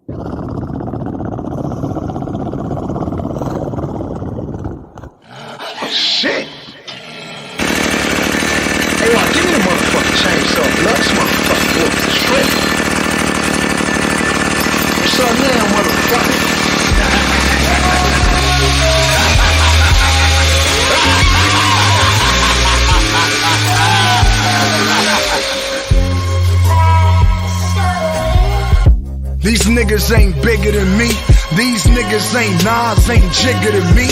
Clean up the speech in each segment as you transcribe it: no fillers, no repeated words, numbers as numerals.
Shit. Hey, y'all, give me the motherfucking chainsaw, blood. This motherfucker whooped the straight. What's up now, motherfucker? These niggas ain't bigger than me. These niggas ain't Nas, ain't Jigger than me.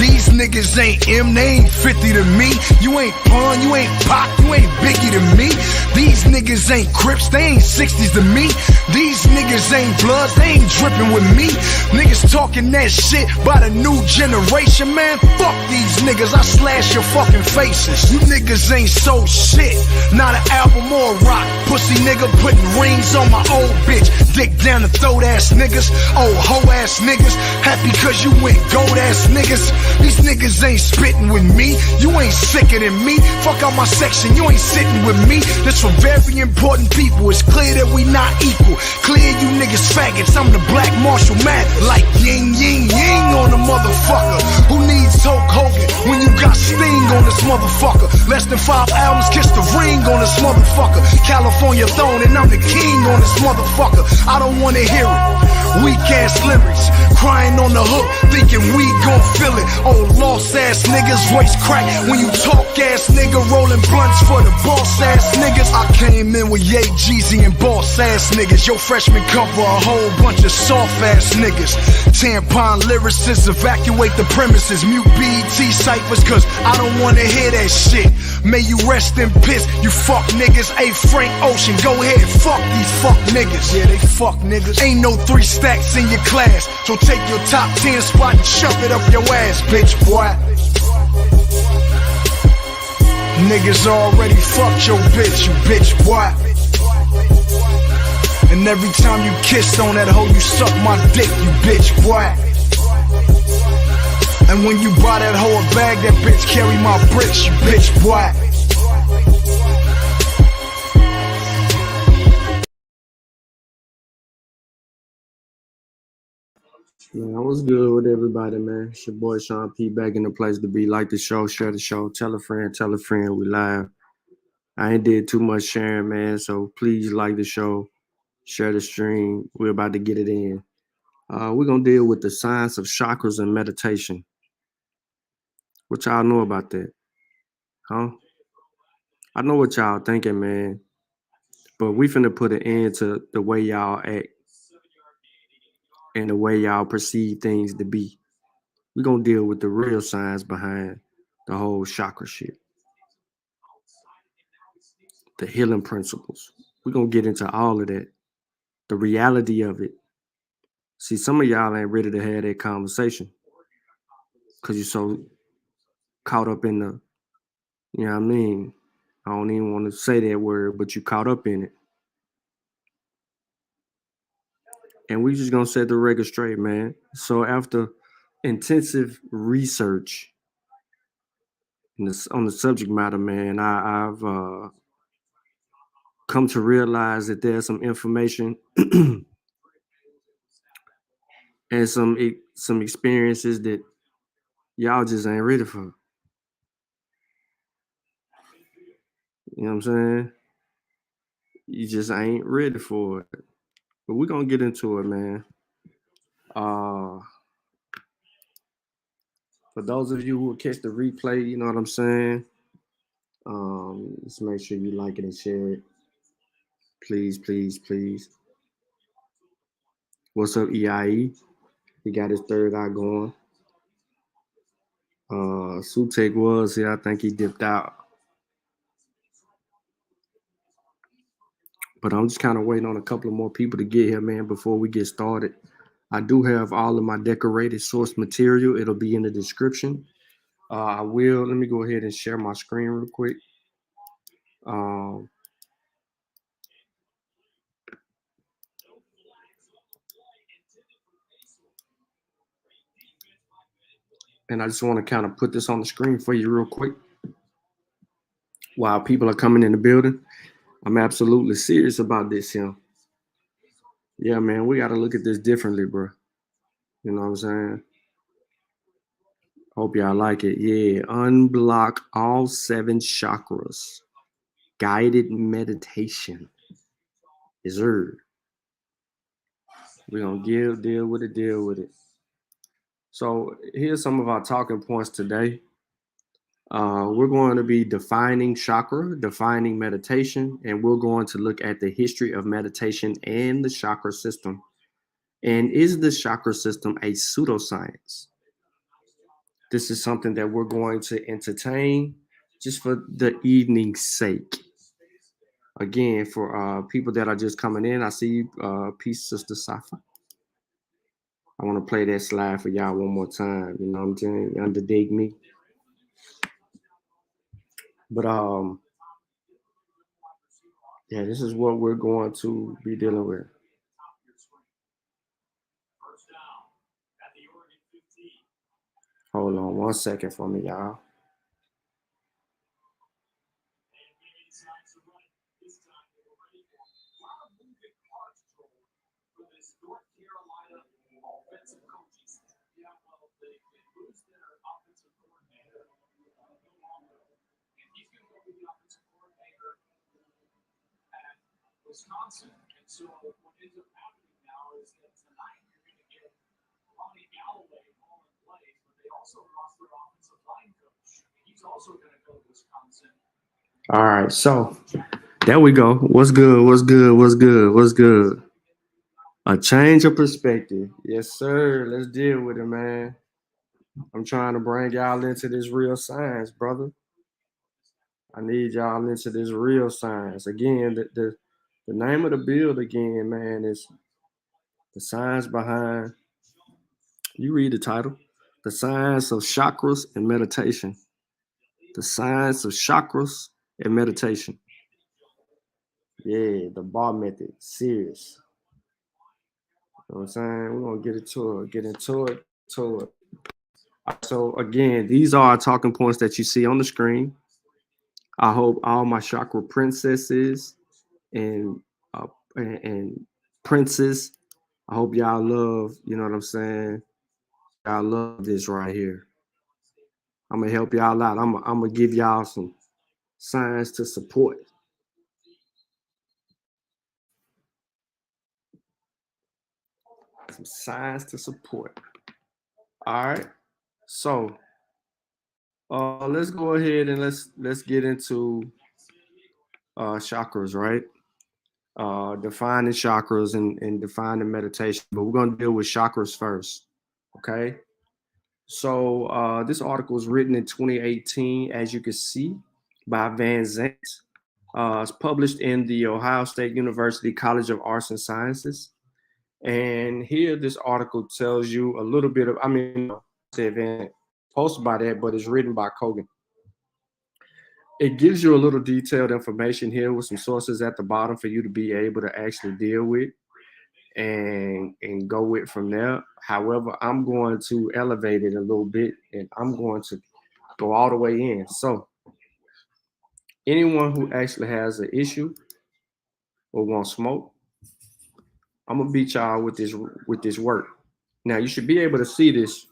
These niggas ain't M, they ain't 50 to me. You ain't Pun, you ain't Pac, you ain't Biggie to me. These niggas ain't Crips, they ain't 60s to me. These niggas ain't Bloods, they ain't dripping with me. Niggas talking that shit by the new generation, man. Fuck these niggas, I slash your fucking faces. You niggas ain't so shit, not an album or a rock. Pussy nigga putting rings on my old bitch. Dick down the throat ass niggas, old hoe ass niggas. Happy cause you went gold ass niggas. These niggas ain't spitting with me, you ain't sicker than me. Fuck out my section, you ain't sitting with me. This for very important people, it's clear that we not equal. Clear you niggas faggots, I'm the Black Marshall Matt. Like yin yin yin on a motherfucker. Who needs Hulk Hogan when you got Sting on this motherfucker? Less than 5 albums, kiss the ring on this motherfucker. California throne and I'm the king on this motherfucker. I don't wanna hear it. Weak ass lyrics, crying on the hook, thinking we gon' feel it. Oh, lost ass niggas, voice crack when you talk ass nigga, rolling blunts for the boss ass niggas. I came in with Ye, Jeezy and boss ass niggas. Your freshman cover a whole bunch of soft ass niggas. Tampon lyricists evacuate the premises. Mute BET ciphers cause I don't wanna hear that shit. May you rest in piss, you fuck niggas. Hey Frank Ocean, go ahead, fuck these fuck niggas. Yeah, they fuck niggas. Ain't no 3 stacks in your class, so take your top 10 spot and shove it up your ass, bitch boy. Niggas already fucked your bitch, you bitch boy. And every time you kiss on that hoe, you suck my dick, you bitch boy. And when you buy that hoe a bag, that bitch carry my bricks, you bitch boy. Man, what's good with everybody, man? It's your boy Sean P back in the place to be. Like the show, share the show, tell a friend, we live. I ain't did too much sharing, man, so please like the show, share the stream. We're about to get it in. We're gonna deal with the science of chakras and meditation. What y'all know about that? Huh? I know what y'all thinking, man, but we finna put an end to the way y'all act and the way y'all perceive things to be. We're gonna deal with the real science behind the whole chakra shit. The healing principles. We're gonna get into all of that. The reality of it. See, some of y'all ain't ready to have that conversation because you're so caught up in the, you know what I mean? I don't even want to say that word, but you caught up in it. And we just gonna set the record straight, man. So after intensive research on the subject matter, man, I've come to realize that there's some information and some experiences that y'all just ain't ready for. You know what I'm saying? You just ain't ready for it. But we're gonna get into it, man. For those of you who will catch the replay, you know what I'm saying? Let's make sure you like it and share it. Please, please, please. What's up, EIE? He got his third eye going. Sutek was here. I think he dipped out. But I'm just kind of waiting on a couple of more people to get here, man, before we get started. I do have all of my decorated source material. It'll be in the description. Let me go ahead and share my screen real quick. And I just want to kind of put this on the screen for you real quick while people are coming in the building. I'm absolutely serious about this here. Yeah, man, we got to look at this differently, bro. You know what I'm saying? Hope y'all like it. Yeah, unblock all 7 chakras. Guided meditation. Is there? We're going to deal with it. So here's some of our talking points today. We're going to be defining chakra, defining meditation, and we're going to look at the history of meditation and the chakra system. And is the chakra system a pseudoscience? This is something that we're going to entertain just for the evening's sake. Again, for people that are just coming in, I see you, peace, Sister Safa. I want to play that slide for y'all one more time. You know what I'm saying? You underdig me. But yeah, this is what we're going to be dealing with. Hold on 1 second for me, y'all. Wisconsin. And so what ends up happening now is that tonight you're going to get Ronnie Galloway calling plays, but they also lost their offensive line coach. He's also going to go to Wisconsin. All right, so there we go. What's good? What's good? What's good? What's good? A change of perspective. Yes, sir. Let's deal with it, man. I'm trying to bring y'all into this real science, brother. I need y'all into this real science. Again, the name of the build again, man, is the science behind, you read the title, The Science of Chakras and Meditation. The Science of Chakras and Meditation. Yeah, the bar method, serious. You know what I'm saying? We're going to get into it. So again, these are our talking points that you see on the screen. I hope all my chakra princesses and and princes, I hope y'all love, you know what I'm saying? Y'all love this right here. I'm gonna help y'all out. I'm gonna give y'all some science to support. Some science to support. All right. So let's go ahead and let's get into chakras, right? Defining chakras and defining meditation. But we're gonna deal with chakras first. Okay. So this article was written in 2018, as you can see, by Van Zant. It's published in the Ohio State University College of Arts and Sciences. And here, this article tells you a little bit of, I mean, it's posted by that, but it's written by Kogan. It gives you a little detailed information here with some sources at the bottom for you to be able to actually deal with and go with from there. However, I'm going to elevate it a little bit and I'm going to go all the way in. So anyone who actually has an issue or wants smoke, I'm gonna beat y'all with this work. Now you should be able to see this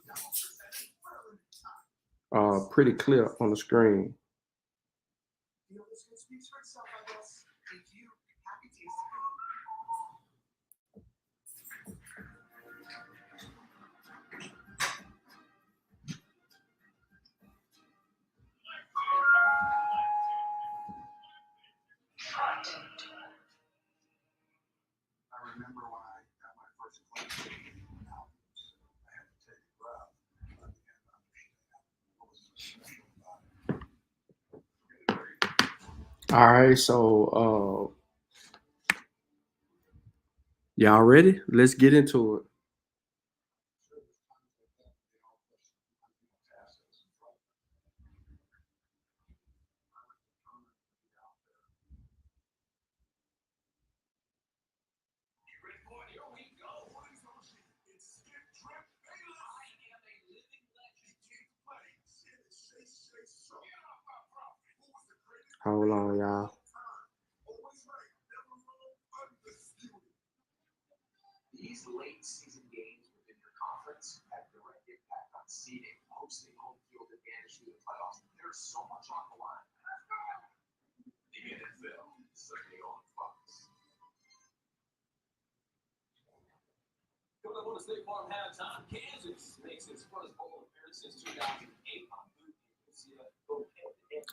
pretty clear on the screen. All right, so y'all ready? Let's get into it. Hold on, y'all.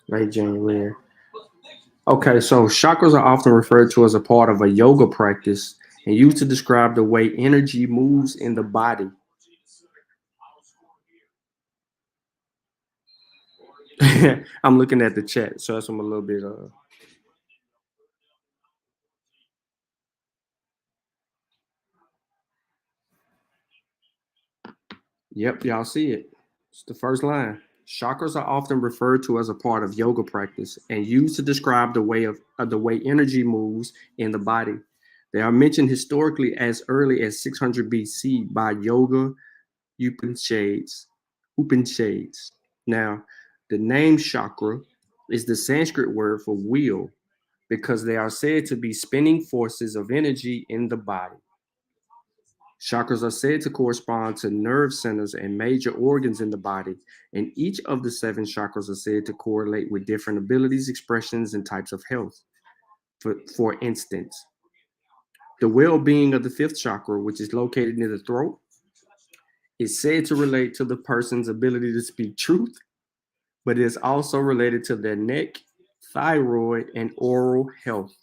Late January. Okay, so chakras are often referred to as a part of a yoga practice and used to describe the way energy moves in the body. I'm looking at the chat, so that's I'm a little bit Yep, y'all see it. It's the first line. Chakras are often referred to as a part of yoga practice and used to describe the way energy moves in the body. They are mentioned historically as early as 600 BC by Yoga Upanishads. Now, the name chakra is the Sanskrit word for wheel because they are said to be spinning forces of energy in the body. Chakras are said to correspond to nerve centers and major organs in the body, and each of the 7 chakras are said to correlate with different abilities, expressions, and types of health. For instance, the well-being of the 5th chakra, which is located near the throat, is said to relate to the person's ability to speak truth, but it is also related to their neck, thyroid, and oral health.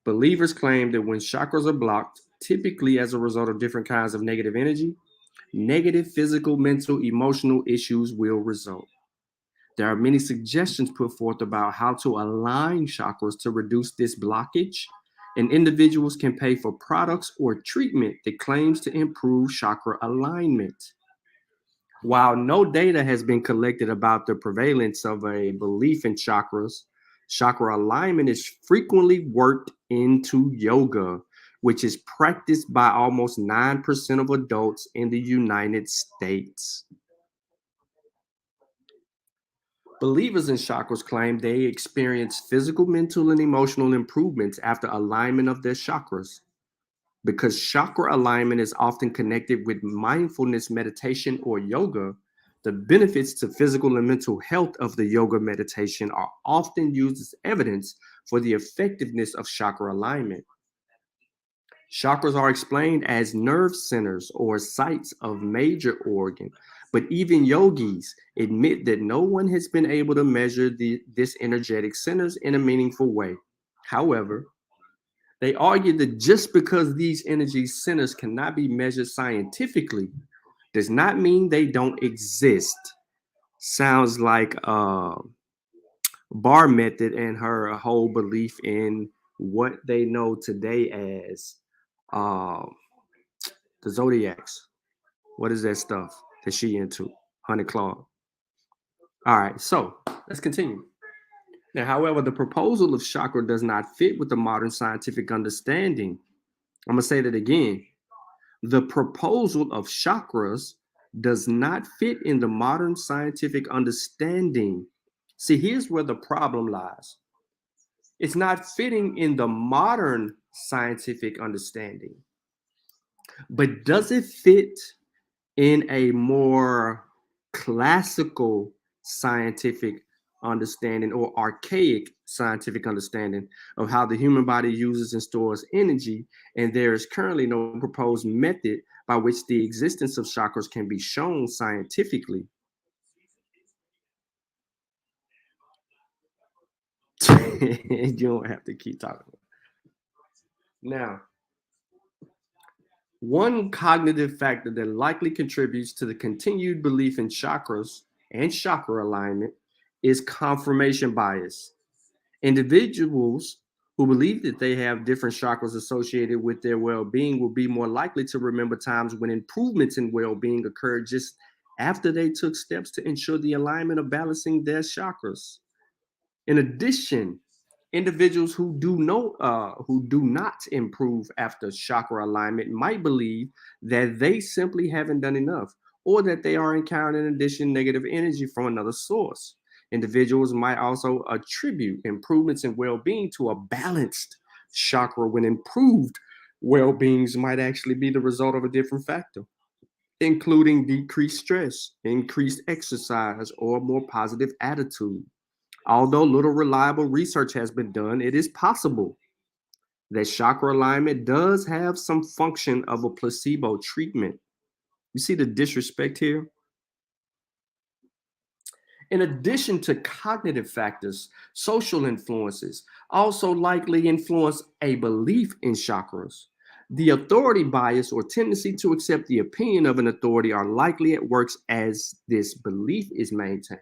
Believers claim that when chakras are blocked, typically as a result of different kinds of negative energy, negative physical, mental, emotional issues will result. There are many suggestions put forth about how to align chakras to reduce this blockage, and individuals can pay for products or treatment that claims to improve chakra alignment. While no data has been collected about the prevalence of a belief in chakras, chakra alignment is frequently worked into yoga, which is practiced by almost 9% of adults in the United States. Believers in chakras claim they experience physical, mental, and emotional improvements after alignment of their chakras. Because chakra alignment is often connected with mindfulness meditation or yoga, the benefits to physical and mental health of the yoga meditation are often used as evidence for the effectiveness of chakra alignment. Chakras are explained as nerve centers or sites of major organ, but even yogis admit that no one has been able to measure this energetic centers in a meaningful way. However, they argue that just because these energy centers cannot be measured scientifically does not mean they don't exist. Sounds like Bar Method and her whole belief in what they know today as uh, the Zodiacs. What is that stuff that she into? Honey Claw. All right, so let's continue. Now, however, the proposal of chakra does not fit with the modern scientific understanding. I'm going to say that again. The proposal of chakras does not fit in the modern scientific understanding. See, here's where the problem lies. It's not fitting in the modern scientific understanding. But does it fit in a more classical scientific understanding or archaic scientific understanding of how the human body uses and stores energy? And there is currently no proposed method by which the existence of chakras can be shown scientifically. You don't have to keep talking. Now, one cognitive factor that likely contributes to the continued belief in chakras and chakra alignment is confirmation bias. Individuals who believe that they have different chakras associated with their well-being will be more likely to remember times when improvements in well-being occurred just after they took steps to ensure the alignment of balancing their chakras. In addition, individuals who do not improve after chakra alignment might believe that they simply haven't done enough, or that they are encountering in addition negative energy from another source. Individuals might also attribute improvements in well-being to a balanced chakra when improved well-beings might actually be the result of a different factor, including decreased stress, increased exercise, or a more positive attitude. Although little reliable research has been done, it is possible that chakra alignment does have some function of a placebo treatment. You see the disrespect here? In addition to cognitive factors, social influences also likely influence a belief in chakras. The authority bias or tendency to accept the opinion of an authority are likely at work as this belief is maintained.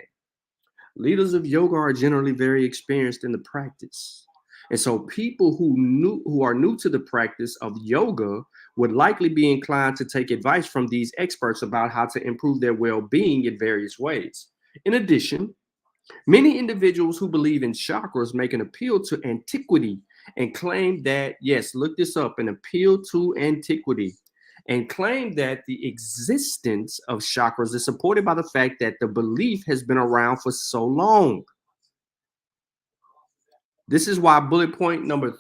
Leaders of yoga are generally very experienced in the practice. And so people who are new to the practice of yoga would likely be inclined to take advice from these experts about how to improve their well-being in various ways. In addition, many individuals who believe in chakras make an appeal to antiquity and claim that, yes, look this up, an appeal to antiquity, and claim that the existence of chakras is supported by the fact that the belief has been around for so long. This is why bullet point number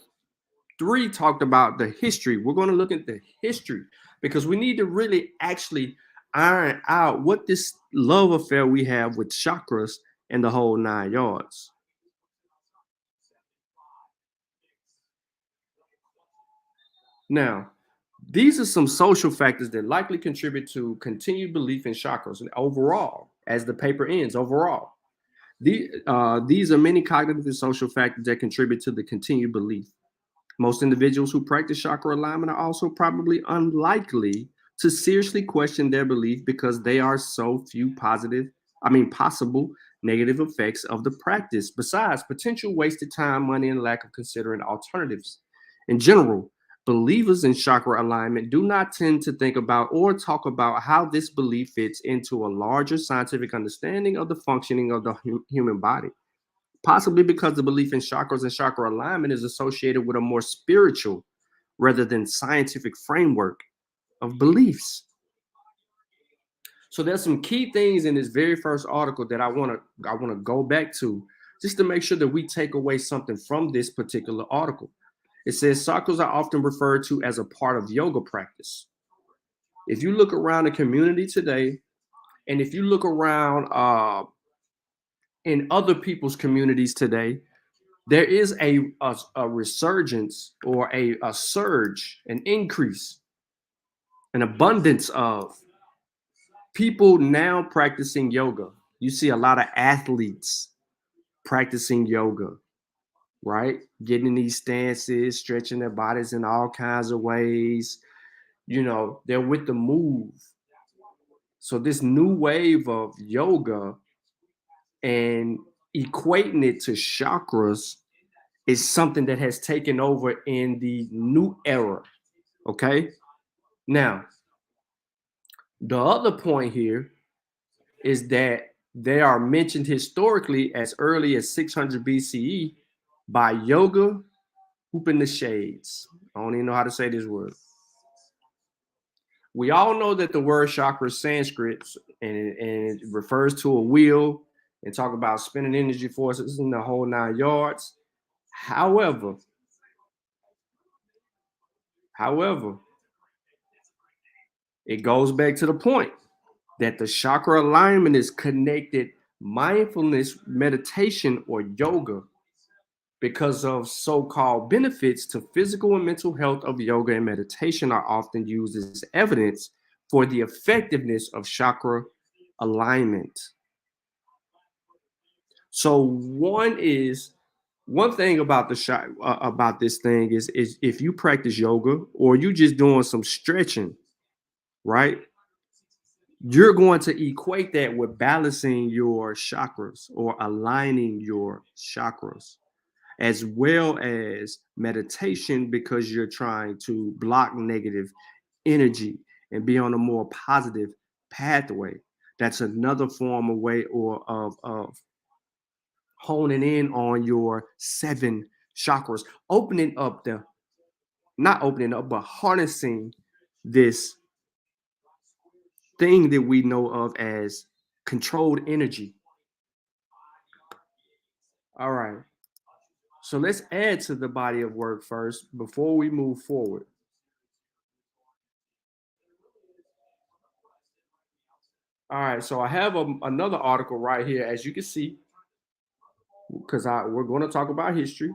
3 talked about the history. We're going to look at the history because we need to really actually iron out what this love affair we have with chakras and the whole 9 yards. Now, these are some social factors that likely contribute to continued belief in chakras and overall, as the paper ends, overall. These are many cognitive and social factors that contribute to the continued belief. Most individuals who practice chakra alignment are also probably unlikely to seriously question their belief because they are so few possible negative effects of the practice, besides potential wasted time, money, and lack of considering alternatives. In general, believers in chakra alignment do not tend to think about or talk about how this belief fits into a larger scientific understanding of the functioning of the human body, possibly because the belief in chakras and chakra alignment is associated with a more spiritual rather than scientific framework of beliefs. So there's some key things in this very first article that I want to go back to just to make sure that we take away something from this particular article. It says chakras are often referred to as a part of yoga practice. If you look around the community today, and if you look around in other people's communities today, there is a resurgence or a surge, an increase, an abundance of people now practicing yoga. You see a lot of athletes practicing yoga, right? Getting in these stances, stretching their bodies in all kinds of ways. You know, they're with the move. So this new wave of yoga and equating it to chakras is something that has taken over in the new era. Okay. Now, the other point here is that they are mentioned historically as early as 600 BCE by Yoga Upanishads. I don't even know how to say this word. We all know that the word chakra is Sanskrit and it refers to a wheel and talk about spinning energy forces in the whole 9 yards. However, it goes back to the point that the chakra alignment is connected mindfulness, meditation, or yoga because of so-called benefits to physical and mental health of yoga and meditation are often used as evidence for the effectiveness of chakra alignment. So one thing about about this thing is if you practice yoga or you just doing some stretching, right? You're going to equate that with balancing your chakras or aligning your chakras, as well as meditation, because you're trying to block negative energy and be on a more positive pathway. That's another form of way or of honing in on your 7 chakras, opening up the, not opening up, but harnessing this thing that we know of as controlled energy. All right. So let's add to the body of work first before we move forward. All right, so I have another article right here, as you can see, because we're going to talk about history,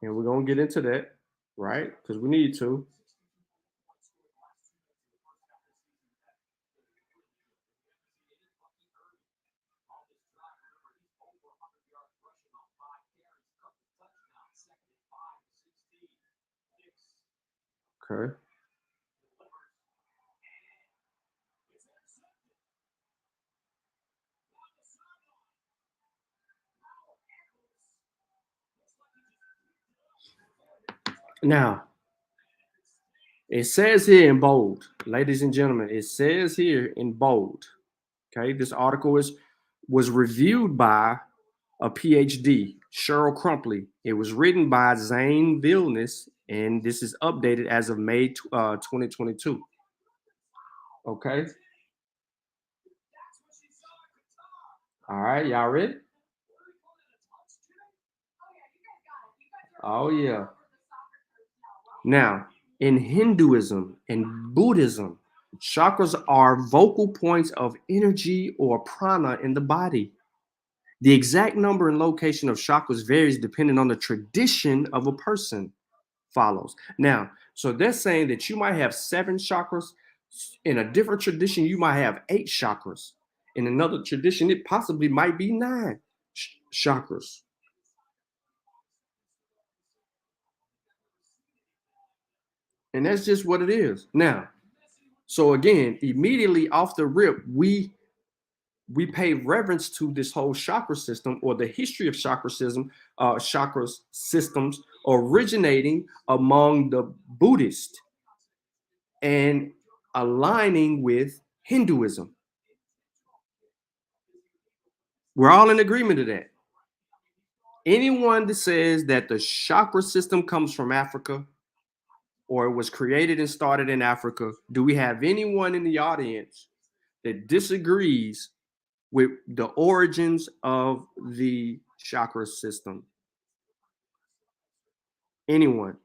and we're going to get into that, right? Because we need to. Okay. Now, it says here in bold, ladies and gentlemen, it says here in bold. Okay, this article was reviewed by a PhD, Cheryl Crumpley. It was written by Zane Vilnius, and this is updated as of May 2022. Okay. All right, y'all ready? Oh yeah. Now, in Hinduism and Buddhism, chakras are vocal points of energy or prana in the body. The exact number and location of chakras varies depending on the tradition of a person follows. Now, so they're saying that you might have 7 chakras. In a different tradition, you might have 8 chakras. In another tradition, it possibly might be 9 chakras. And that's just what it is. Now, so again, immediately off the rip, we pay reverence to this whole chakra system or the history of chakra systems originating among the Buddhist and aligning with Hinduism. We're all in agreement to that. Anyone that says that the chakra system comes from Africa or it was created and started in Africa, do we have anyone in the audience that disagrees with the origins of the chakra system? Anyone?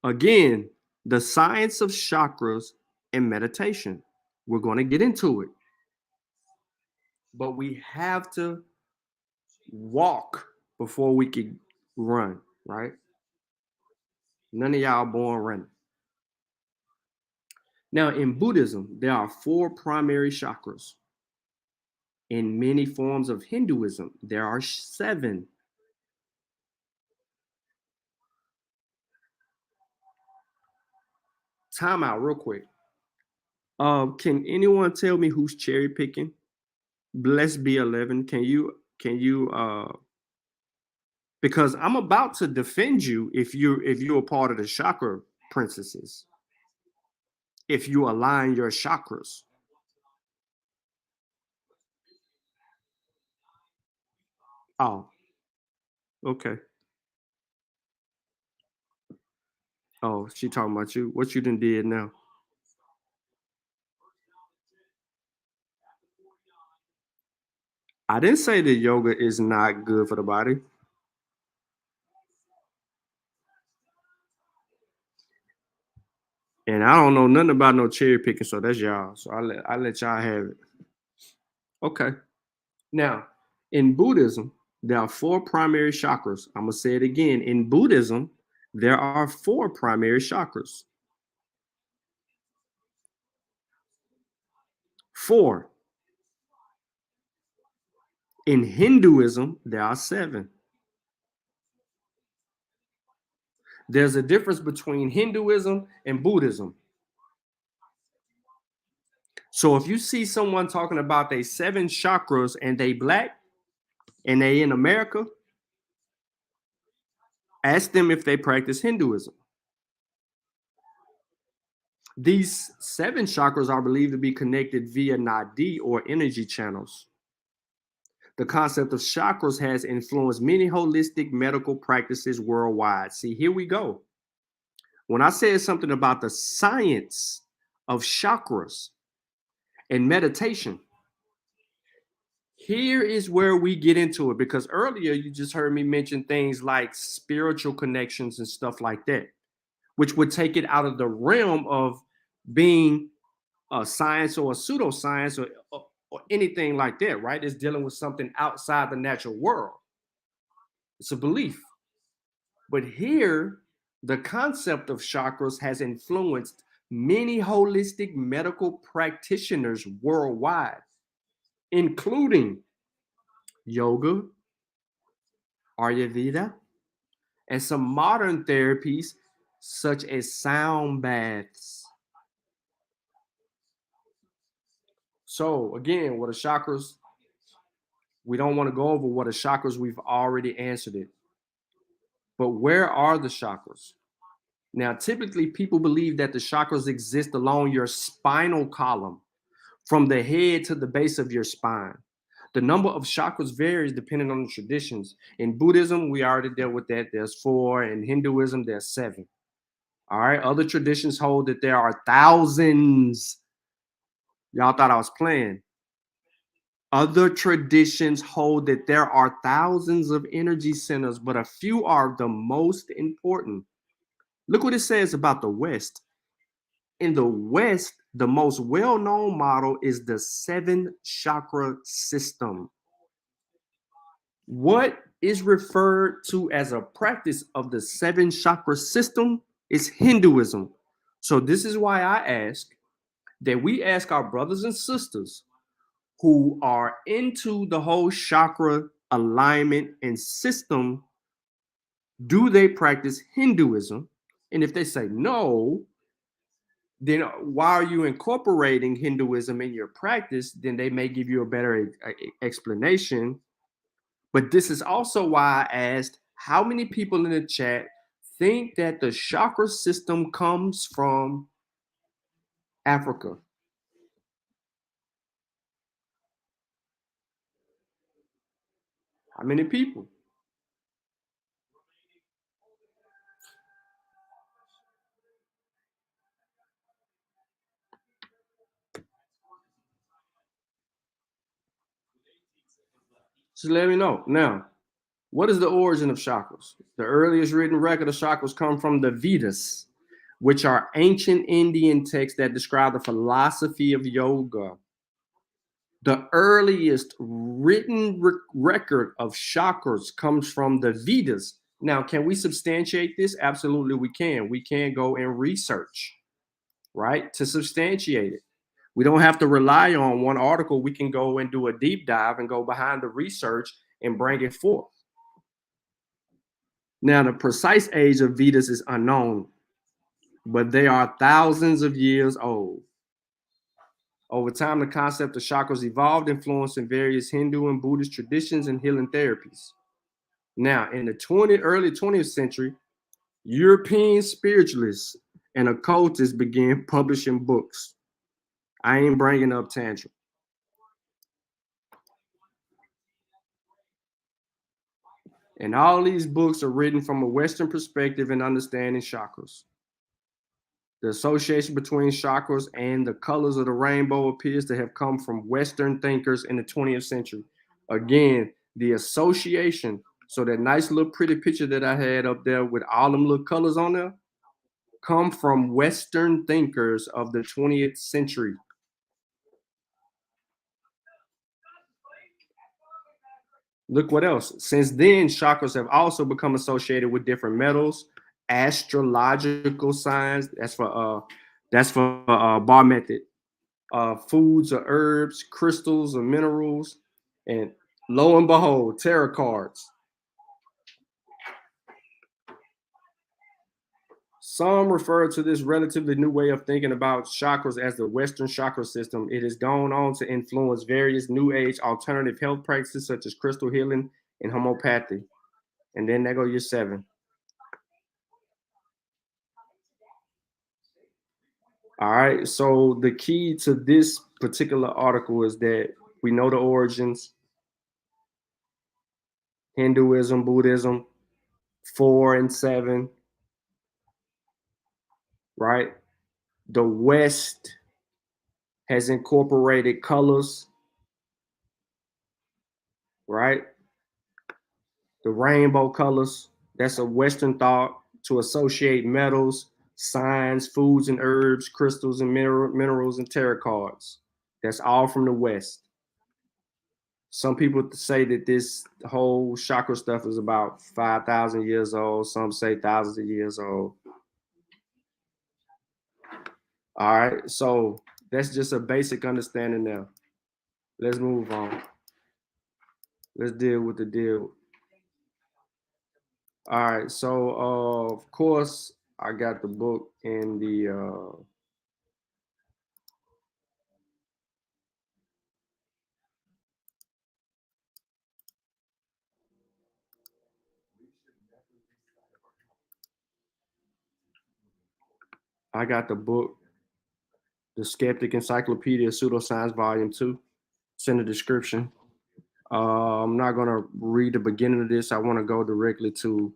Again, the science of chakras and meditation. We're going to get into it. But we have to walk before we can run, right? None of y'all born running. Now, in Buddhism, there are 4 primary chakras. In many forms of Hinduism, there are 7. Time out real quick. Can anyone tell me who's cherry picking? Bless be 11. Can you because I'm about to defend you if you're a part of the chakra princesses. If you align your chakras. Oh, okay. Oh, she talking about you. What you done did now? I didn't say that yoga is not good for the body. And I don't know nothing about no cherry picking, so that's y'all. So I let y'all have it. Okay. Now, in Buddhism, there are 4 primary chakras. I'm gonna say it again. In Buddhism, there are 4 primary chakras. 4. In Hinduism, there are 7. There's a difference between Hinduism and Buddhism. So if you see someone talking about they 7 chakras and they black and they in America, ask them if they practice Hinduism. These 7 chakras are believed to be connected via nadi or energy channels. The concept of chakras has influenced many holistic medical practices worldwide. See, here we go. When I said something about the science of chakras and meditation, here is where we get into it, because earlier you just heard me mention things like spiritual connections and stuff like that. which would take it out of the realm of being a science or a pseudoscience or anything like that, right? It's dealing with something outside the natural world. It's a belief. But here, the concept of chakras has influenced many holistic medical practitioners worldwide, including yoga, Ayurveda, and some modern therapies such as sound baths. So again, what are chakras? We don't want to go over what are chakras. We've already answered it. But where are the chakras? Now, typically people believe that the chakras exist along your spinal column, from the head to the base of your spine. The number of chakras varies depending on the traditions. In Buddhism, we already dealt with that. There's 4. In Hinduism, there's 7. All right. Other traditions hold that there are thousands. Y'all thought I was playing. Other traditions hold that there are thousands of energy centers, but a few are the most important. Look what it says about the West. In the West, the most well-known model is the 7 chakra system. What is referred to as a practice of the 7 chakra system is Hinduism. So this is why I ask that we ask our brothers and sisters who are into the whole chakra alignment and system, do they practice Hinduism? And if they say no, then why are you incorporating Hinduism in your practice? Then they may give you a better explanation. But this is also why I asked how many people in the chat think that the chakra system comes from Africa. How many people? Just let me know. Now, what is the origin of chakras? The earliest written record of chakras come from the Vedas, which are ancient Indian texts that describe the philosophy of yoga. The earliest written record of chakras comes from the Vedas. Now, can we substantiate this? Absolutely, we can. We can go and research, right, to substantiate it. We don't have to rely on one article. We can go and do a deep dive and go behind the research and bring it forth. Now, the precise age of Vedas is unknown, but they are thousands of years old. Over time, the concept of chakras evolved, influencing various Hindu and Buddhist traditions and healing therapies. Now, in the early 20th century, European spiritualists and occultists began publishing books. I ain't bringing up Tantra. And all these books are written from a Western perspective and understanding chakras. The association between chakras and the colors of the rainbow appears to have come from Western thinkers in the 20th century. Again, the association. So that nice little pretty picture that I had up there with all them little colors on there come from Western thinkers of the 20th century. Look what else. Since then, chakras have also become associated with different metals, astrological signs. That's for bar method. Foods or herbs, crystals or minerals, and lo and behold, tarot cards. Some refer to this relatively new way of thinking about chakras as the Western chakra system. It has gone on to influence various New Age alternative health practices such as crystal healing and homeopathy. And then there go your 7. All right. So the key to this particular article is that we know the origins: Hinduism, Buddhism, 4 and 7. Right. The West has incorporated colors, right? The rainbow colors. That's a Western thought to associate metals, signs, foods and herbs, crystals and minerals, and tarot cards. That's all from the West. Some people say that this whole chakra stuff is about 5,000 years old. Some say thousands of years old. All right, so that's just a basic understanding now. Let's move on. Let's deal with the deal. All right, so of course I got the book in the I got the book, the Skeptic Encyclopedia Pseudoscience Volume 2. It's in the description. I'm not gonna read the beginning of this. I want to go directly to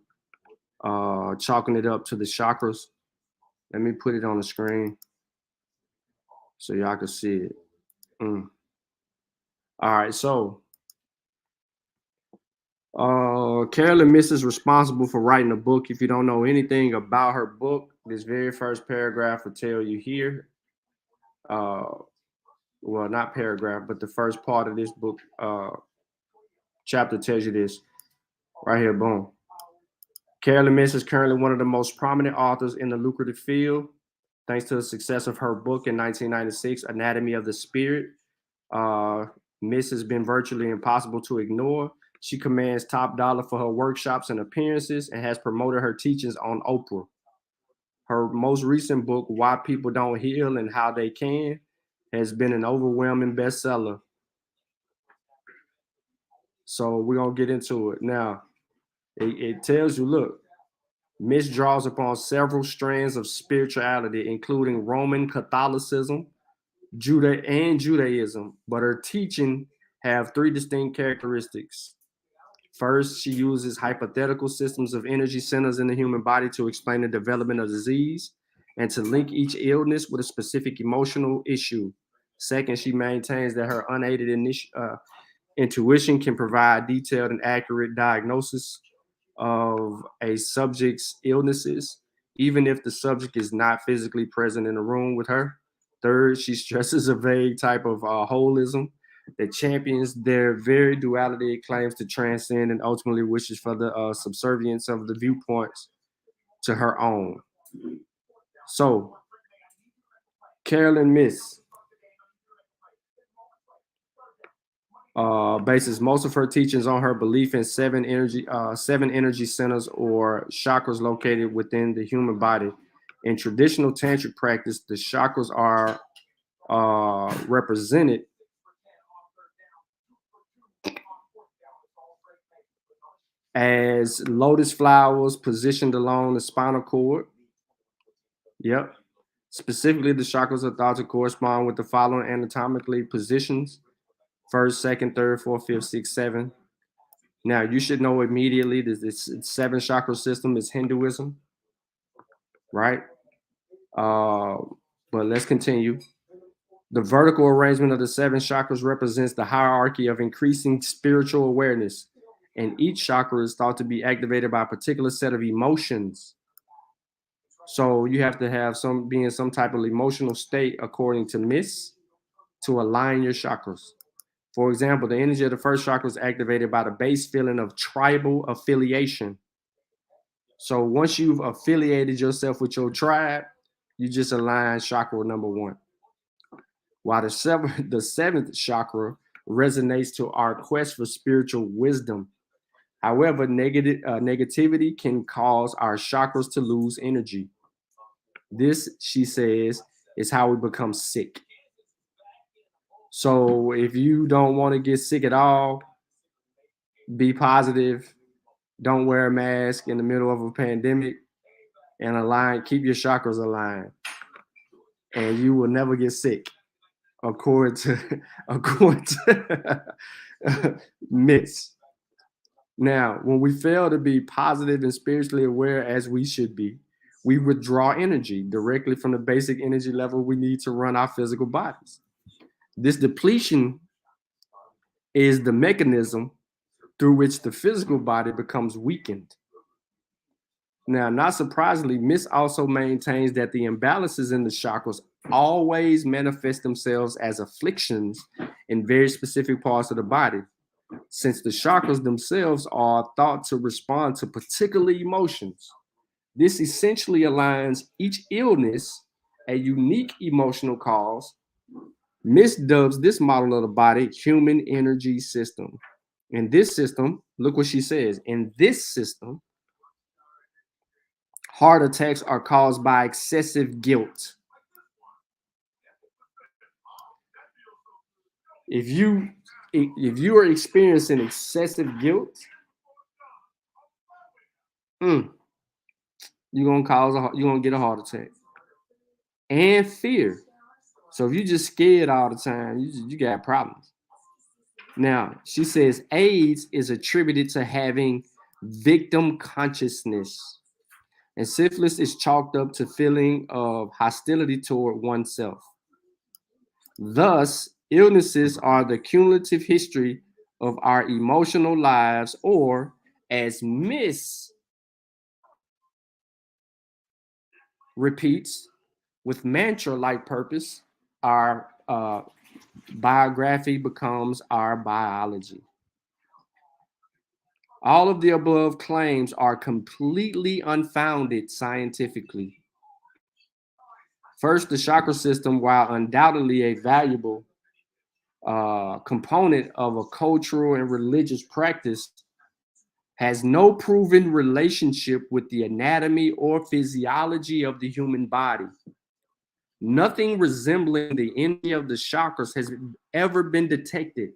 chalking it up to the chakras. Let me put it on the screen so y'all can see it. All right, so Carolyn Miss is responsible for writing a book. If you don't know anything about her book, this very first paragraph will tell you here. Well, not paragraph, but the first part of this book chapter tells you this right here. Boom. Carolyn Miss is currently one of the most prominent authors in the lucrative field, thanks to the success of her book in 1996, Anatomy of the Spirit. Miss has been virtually impossible to ignore. She commands top dollar for her workshops and appearances and has promoted her teachings on Oprah. Her most recent book, Why People Don't Heal and How They Can, has been an overwhelming bestseller. So we're going to get into it. Now, it tells you, look, Miss draws upon several strands of spirituality, including Roman Catholicism, Judaism, but her teaching have three distinct characteristics. First, she uses hypothetical systems of energy centers in the human body to explain the development of disease and to link each illness with a specific emotional issue. Second, she maintains that her unaided intuition can provide detailed and accurate diagnosis of a subject's illnesses, even if the subject is not physically present in the room with her. Third, she stresses a vague type of holism that champions their very duality, claims to transcend, and ultimately wishes for the subservience of the viewpoints to her own. So, Carolyn Miss bases most of her teachings on her belief in seven energy centers or chakras located within the human body. In traditional tantric practice, the chakras are represented as lotus flowers positioned along the spinal cord. Yep. Specifically, the chakras are thought to correspond with the following anatomically positions: first, second, third, fourth, fifth, sixth, seventh. Now, you should know immediately that this seven chakra system is Hinduism, right? But let's continue. The vertical arrangement of the seven chakras represents the hierarchy of increasing spiritual awareness, and each chakra is thought to be activated by a particular set of emotions. So you have to have be in some type of emotional state, according to Miss, to align your chakras. For example, the energy of the first chakra is activated by the base feeling of tribal affiliation. So once you've affiliated yourself with your tribe, you just align chakra number one. While the seventh chakra resonates to our quest for spiritual wisdom. However, negativity can cause our chakras to lose energy. This, she says, is how we become sick. So if you don't want to get sick at all, be positive. Don't wear a mask in the middle of a pandemic, and keep your chakras aligned, and you will never get sick, according to Miss. Now, when we fail to be positive and spiritually aware as we should be, we withdraw energy directly from the basic energy level we need to run our physical bodies. This depletion is the mechanism through which the physical body becomes weakened. Now, not surprisingly, Miss also maintains that the imbalances in the chakras always manifest themselves as afflictions in very specific parts of the body, since the chakras themselves are thought to respond to particular emotions. This essentially aligns each illness a unique emotional cause. Miss dubs this model of the body human energy system. In this system, look what she says. In this system, heart attacks are caused by excessive guilt. If you are experiencing excessive guilt, you're gonna get a heart attack. And fear. So if you just scared all the time, you got problems. Now, she says AIDS is attributed to having victim consciousness. And syphilis is chalked up to feeling of hostility toward oneself. Thus, illnesses are the cumulative history of our emotional lives, or as Miss repeats with mantra-like purpose, our biography becomes our biology. All of the above claims are completely unfounded scientifically. First, the chakra system, while undoubtedly a valuable component of a cultural and religious practice, has no proven relationship with the anatomy or physiology of the human body. Nothing resembling the energy of the chakras has ever been detected.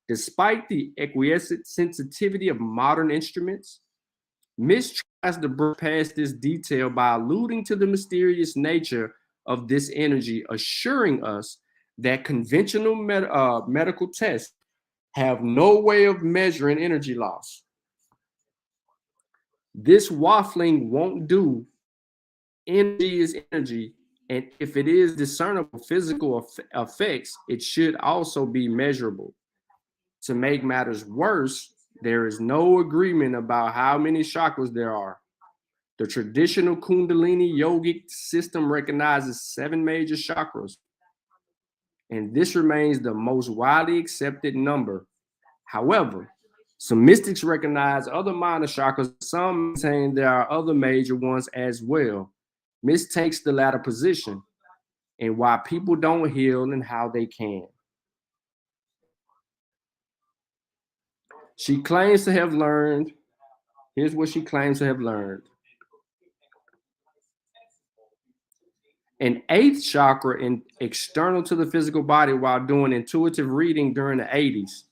Despite the acquiescent sensitivity of modern instruments, Miss tries to brush past this detail by alluding to the mysterious nature of this energy, assuring us that conventional medical tests have no way of measuring energy loss. This waffling won't do. Energy is energy, and if it is discernible physical effects, it should also be measurable. To make matters worse, there is no agreement about how many chakras there are. The traditional Kundalini yogic system recognizes 7 major chakras, and this remains the most widely accepted number. However, some mystics recognize other minor chakras. Some maintain there are other major ones as well. Miss takes the latter position, and why people don't heal and how they can. She claims to have learned. Here's what she claims to have learned. An 8th chakra in external to the physical body while doing intuitive reading during the 80s.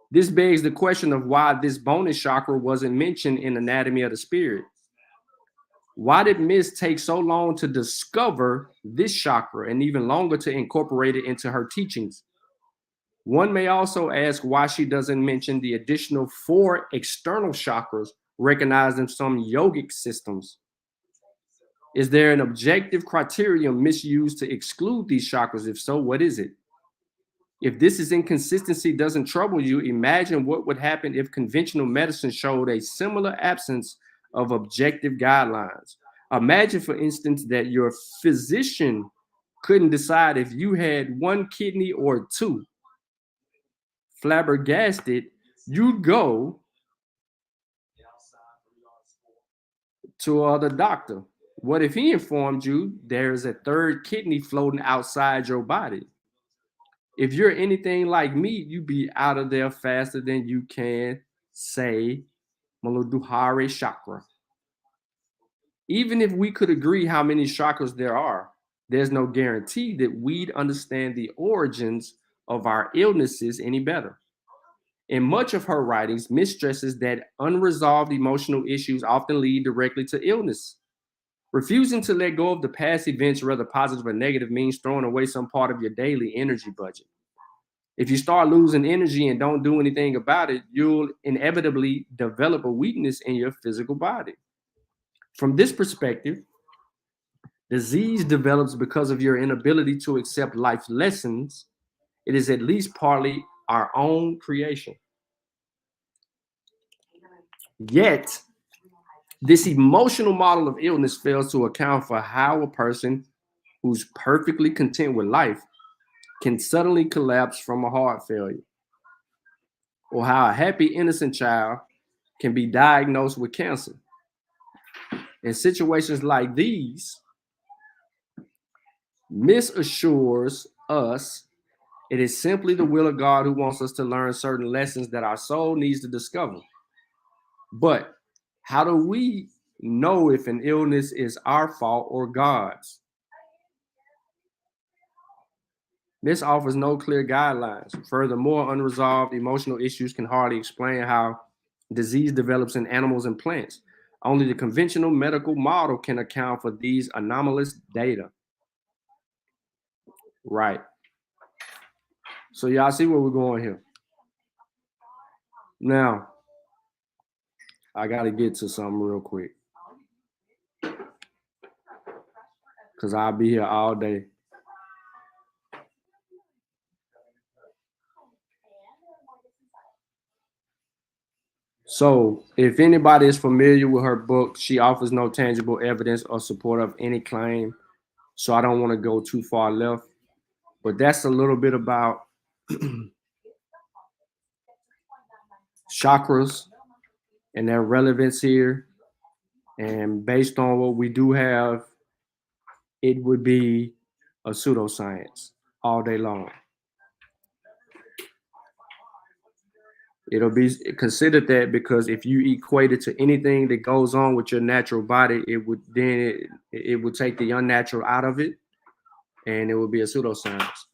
This begs the question of why this bonus chakra wasn't mentioned in Anatomy of the Spirit. Why did Miss take so long to discover this chakra and even longer to incorporate it into her teachings? One may also ask why she doesn't mention the additional 4 external chakras recognized in some yogic systems. Is there an objective criterion misused to exclude these chakras? If so, what is it? If this is inconsistency doesn't trouble you, imagine what would happen if conventional medicine showed a similar absence of objective guidelines. Imagine, for instance, that your physician couldn't decide if you had 1 kidney or 2. Flabbergasted, you'd go to the doctor. What if he informed you there's a 3rd kidney floating outside your body? If you're anything like me, you'd be out of there faster than you can say Maladuhari chakra. Even if we could agree how many chakras there are, there's no guarantee that we'd understand the origins of our illnesses any better. In much of her writings, Miss stresses that unresolved emotional issues often lead directly to illness. Refusing to let go of the past events, whether positive or negative, means throwing away some part of your daily energy budget. If you start losing energy and don't do anything about it, you'll inevitably develop a weakness in your physical body. From this perspective, disease develops because of your inability to accept life lessons. It is at least partly our own creation. Yet, This emotional model of illness fails to account for how a person who's perfectly content with life can suddenly collapse from a heart failure, or how a happy, innocent child can be diagnosed with cancer. In situations like these, misassures us it is simply the will of God who wants us to learn certain lessons that our soul needs to discover. But how do we know if an illness is our fault or God's? This offers no clear guidelines. Furthermore, unresolved emotional issues can hardly explain how disease develops in animals and plants. Only the conventional medical model can account for these anomalous data. Right. So y'all see where we're going here. Now, I got to get to something real quick, because I'll be here all day. So, if anybody is familiar with her book, she offers no tangible evidence or support of any claim. So, I don't want to go too far left. But that's a little bit about chakras and their relevance here. And based on what we do have, it would be a pseudoscience all day long. It'll be considered that because if you equate it to anything that goes on with your natural body, it would take the unnatural out of it, and it would be a pseudoscience.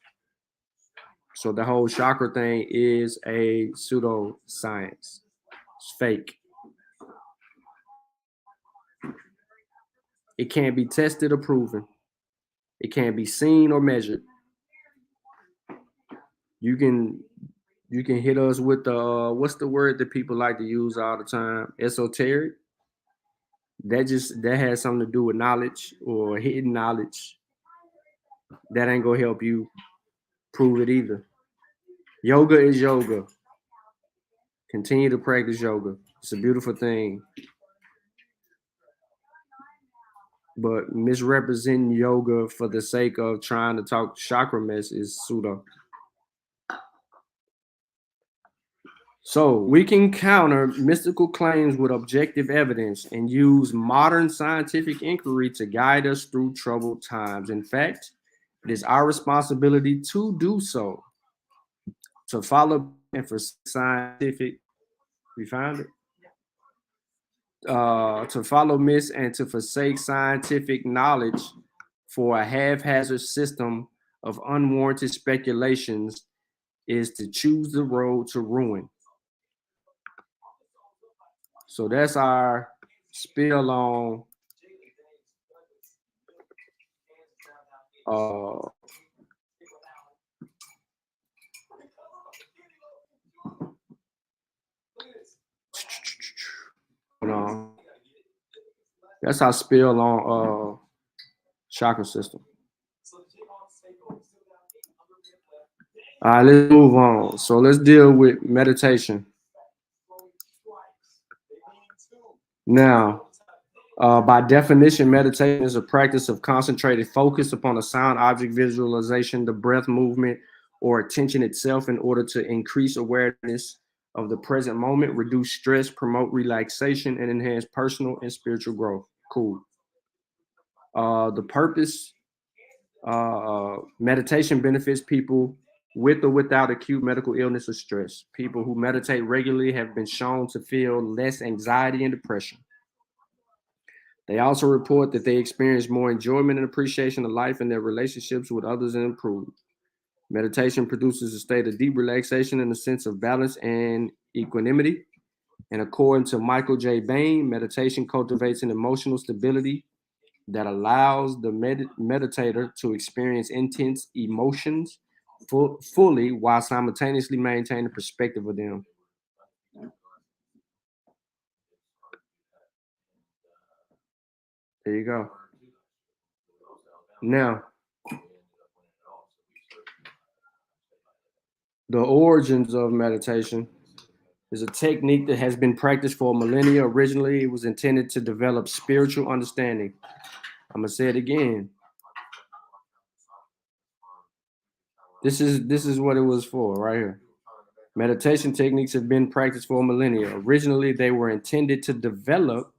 So the whole chakra thing is a pseudoscience. It's fake. It can't be tested or proven. It can't be seen or measured. You can hit us with the what's the word that people like to use all the time? Esoteric. That has something to do with knowledge or hidden knowledge. That ain't gonna help you prove it either. Yoga is yoga. Continue to practice yoga. It's a beautiful thing. But misrepresenting yoga for the sake of trying to talk chakra mess is pseudo. So we can counter mystical claims with objective evidence and use modern scientific inquiry to guide us through troubled times. In fact, it is our responsibility to do so, to follow and for scientific, we found it, to follow myths and to forsake scientific knowledge for a haphazard system of unwarranted speculations is to choose the road to ruin. So that's our spiel on hold on. That's our spiel on chakra system. All right, let's move on. So let's deal with meditation. Now, by definition, meditation is a practice of concentrated focus upon a sound object visualization, the breath movement, or attention itself in order to increase awareness of the present moment, reduce stress, promote relaxation, and enhance personal and spiritual growth. Cool. The purpose, meditation benefits people with or without acute medical illness or stress. People who meditate regularly have been shown to feel less anxiety and depression. They also report that they experience more enjoyment and appreciation of life and their relationships with others and improve. Meditation produces a state of deep relaxation and a sense of balance and equanimity. And according to Michael J. Bain, meditation cultivates an emotional stability that allows the meditator to experience intense emotions fully while simultaneously maintaining the perspective of them. There you go. Now, the origins of meditation. is a technique that has been practiced for millennia. Originally, it was intended to develop spiritual understanding. I'm gonna say it again. This is what it was for right here. Meditation techniques have been practiced for millennia. Originally, they were intended to develop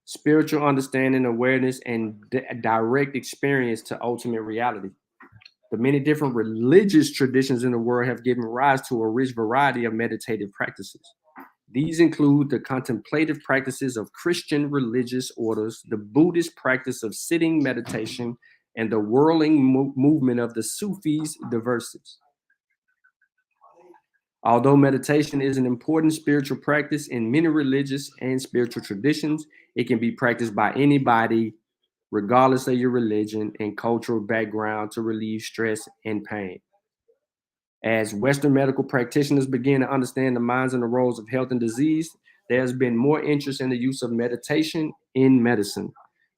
spiritual understanding, awareness, and direct experience to ultimate reality. The many different religious traditions in the world have given rise to a rich variety of meditative practices. These include the contemplative practices of Christian religious orders, the Buddhist practice of sitting meditation, and the whirling movement of the Sufis, the verses. Although meditation is an important spiritual practice in many religious and spiritual traditions, it can be practiced by anybody, regardless of your religion and cultural background, to relieve stress and pain. As Western medical practitioners begin to understand the minds and the roles of health and disease, there's been more interest in the use of meditation in medicine.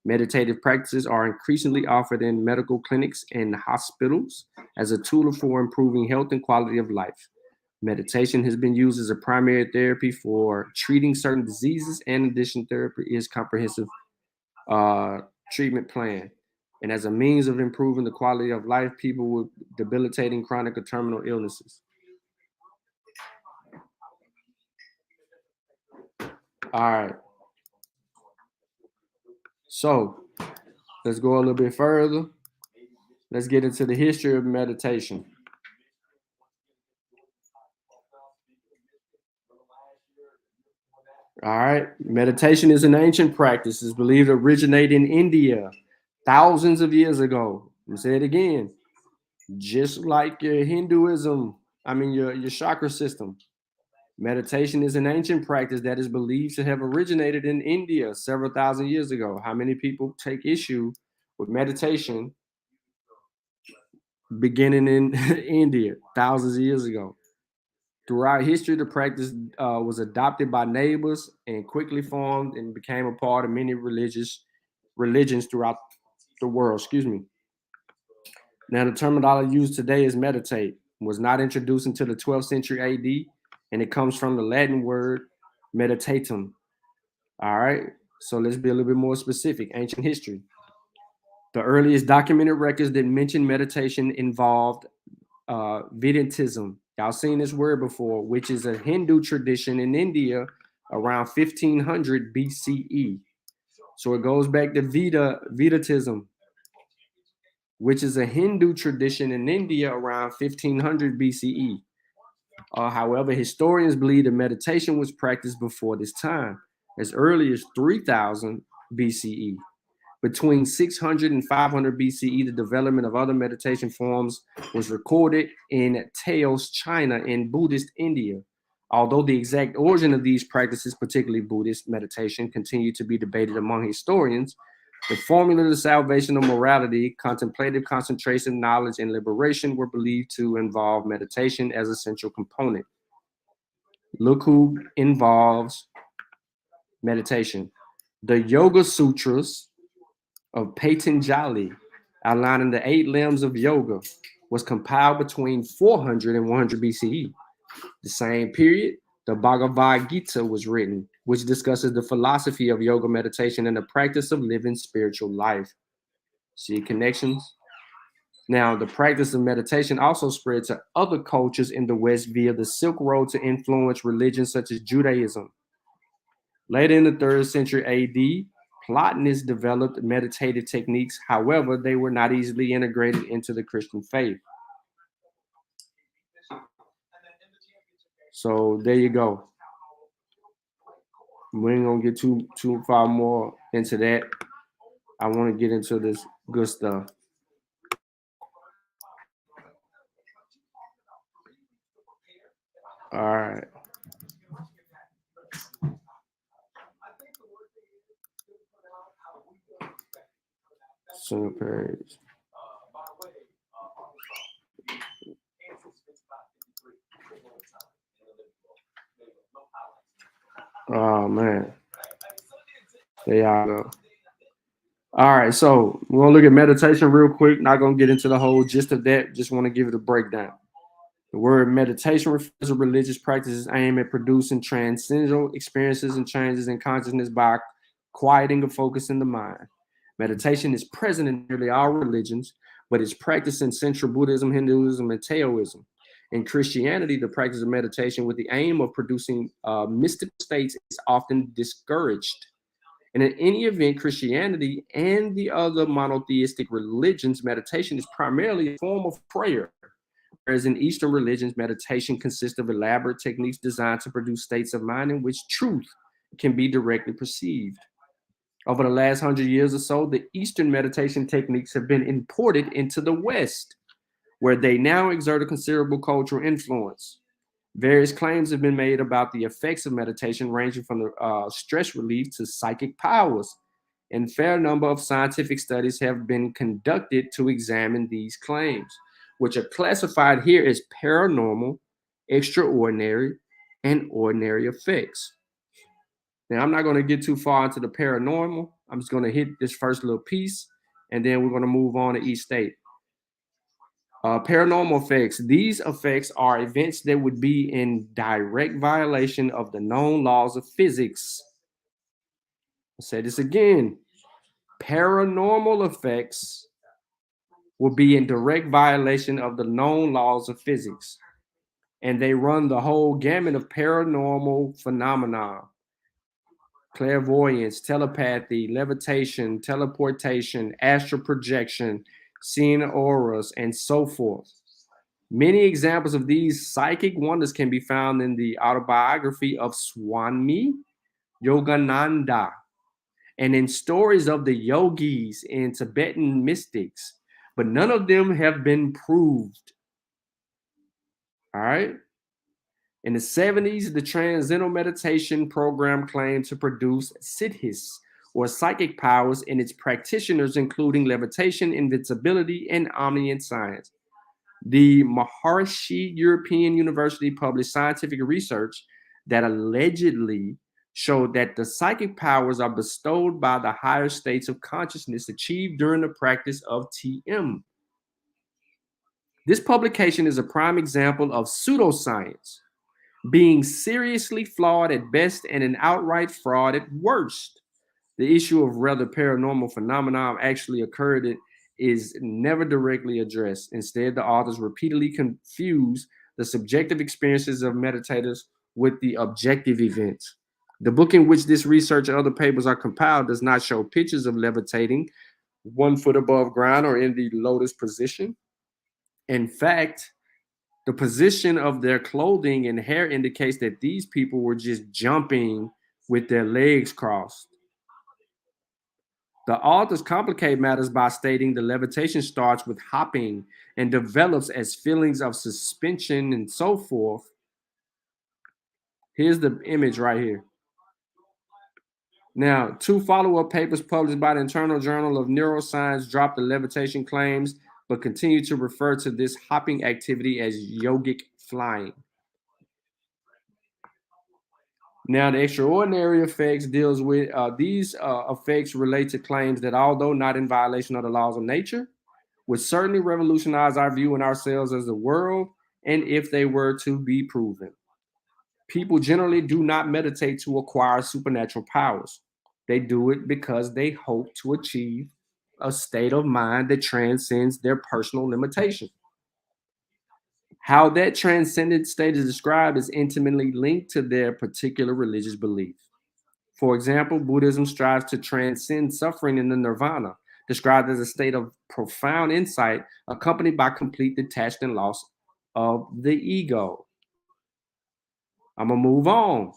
Meditative practices are increasingly offered in medical clinics and hospitals as a tool for improving health and quality of life. Meditation has been used as a primary therapy for treating certain diseases, and addiction therapy is comprehensive treatment plan. And as a means of improving the quality of life, people with debilitating chronic or terminal illnesses. All right. So let's go a little bit further. Let's get into the history of meditation. All right. Meditation is an ancient practice. It's believed to originate in India thousands of years ago. Let me say it again. Just like your Hinduism, your chakra system. Meditation is an ancient practice that is believed to have originated in India several thousand years ago. How many people take issue with meditation beginning in India thousands of years ago? Throughout history, the practice was adopted by neighbors and quickly formed and became a part of many religions throughout the world. Excuse me. Now, the terminology used today is meditate. Was not introduced until the 12th century AD, and it comes from the Latin word meditatum. All right, so let's be a little bit more specific. Ancient history. The earliest documented records that mention meditation involved Vedantism. Y'all seen this word before, which is a Hindu tradition in India around 1500 BCE. So it goes back to Vedantism, which is a Hindu tradition in India around 1500 BCE. However, historians believe that meditation was practiced before this time, as early as 3000 BCE. Between 600 and 500 BCE, the development of other meditation forms was recorded in Taos, China, and Buddhist India. Although the exact origin of these practices, particularly Buddhist meditation, continue to be debated among historians, the formula to salvation of morality, contemplative concentration, knowledge, and liberation were believed to involve meditation as a central component. Look who involves meditation. The Yoga Sutras of Patanjali, outlining the 8 limbs of yoga, was compiled between 400 and 100 BCE. The same period, the Bhagavad Gita was written, which discusses the philosophy of yoga meditation and the practice of living spiritual life. See connections? Now, the practice of meditation also spread to other cultures in the West via the Silk Road to influence religions such as Judaism. Later in the 3rd century AD, Platonists developed meditative techniques. However, they were not easily integrated into the Christian faith. So there you go. We ain't gonna get too far more into that. I want to get into this good stuff. All right. Single page. Oh man. There y'all go. All right, so we're gonna look at meditation real quick. Not gonna get into the whole gist of that. Just want to give it a breakdown. The word meditation refers to religious practices aimed at producing transcendental experiences and changes in consciousness by quieting or focusing the mind. Meditation is present in nearly all religions, but it's practiced in Central Buddhism, Hinduism, and Taoism. In Christianity, the practice of meditation with the aim of producing mystical states is often discouraged. And in any event, Christianity and the other monotheistic religions, meditation is primarily a form of prayer. Whereas in Eastern religions, meditation consists of elaborate techniques designed to produce states of mind in which truth can be directly perceived. Over the last 100 years or so, the Eastern meditation techniques have been imported into the West, where they now exert a considerable cultural influence. Various claims have been made about the effects of meditation, ranging from the stress relief to psychic powers. And a fair number of scientific studies have been conducted to examine these claims, which are classified here as paranormal, extraordinary, and ordinary effects. Now, I'm not going to get too far into the paranormal. I'm just going to hit this first little piece, and then we're going to move on to each state. Paranormal effects. These effects are events that would be in direct violation of the known laws of physics. I'll say this again. Paranormal effects will be in direct violation of the known laws of physics. And they run the whole gamut of paranormal phenomena: clairvoyance, telepathy, levitation, teleportation, astral projection, seeing auras, and so forth. Many examples of these psychic wonders can be found in the autobiography of Swami Yogananda and in stories of the yogis and Tibetan mystics, but none of them have been proved. All right. In the 70s, the Transcendental Meditation program claimed to produce siddhis, or psychic powers, in its practitioners, including levitation, invincibility, and omniscience. The Maharishi European University published scientific research that allegedly showed that the psychic powers are bestowed by the higher states of consciousness achieved during the practice of TM. This publication is a prime example of pseudoscience being seriously flawed at best and an outright fraud at worst. The issue of whether paranormal phenomena actually occurred is never directly addressed. Instead, the authors repeatedly confuse the subjective experiences of meditators with the objective events. The book in which this research and other papers are compiled does not show pictures of levitating 1 foot above ground or in the lotus position. In fact, the position of their clothing and hair indicates that these people were just jumping with their legs crossed. The authors complicate matters by stating the levitation starts with hopping and develops as feelings of suspension and so forth. Here's the image right here. Now, 2 follow-up papers published by the Internal Journal of Neuroscience dropped the levitation claims, but continue to refer to this hopping activity as yogic flying. Now, the extraordinary effects deals with these effects relate to claims that, although not in violation of the laws of nature, would certainly revolutionize our view in ourselves as the world, and if they were to be proven. People generally do not meditate to acquire supernatural powers. They do it because they hope to achieve a state of mind that transcends their personal limitation. How that transcendent state is described is intimately linked to their particular religious belief. For example, Buddhism strives to transcend suffering in the nirvana, described as a state of profound insight accompanied by complete detachment and loss of the ego. I'm going to move on.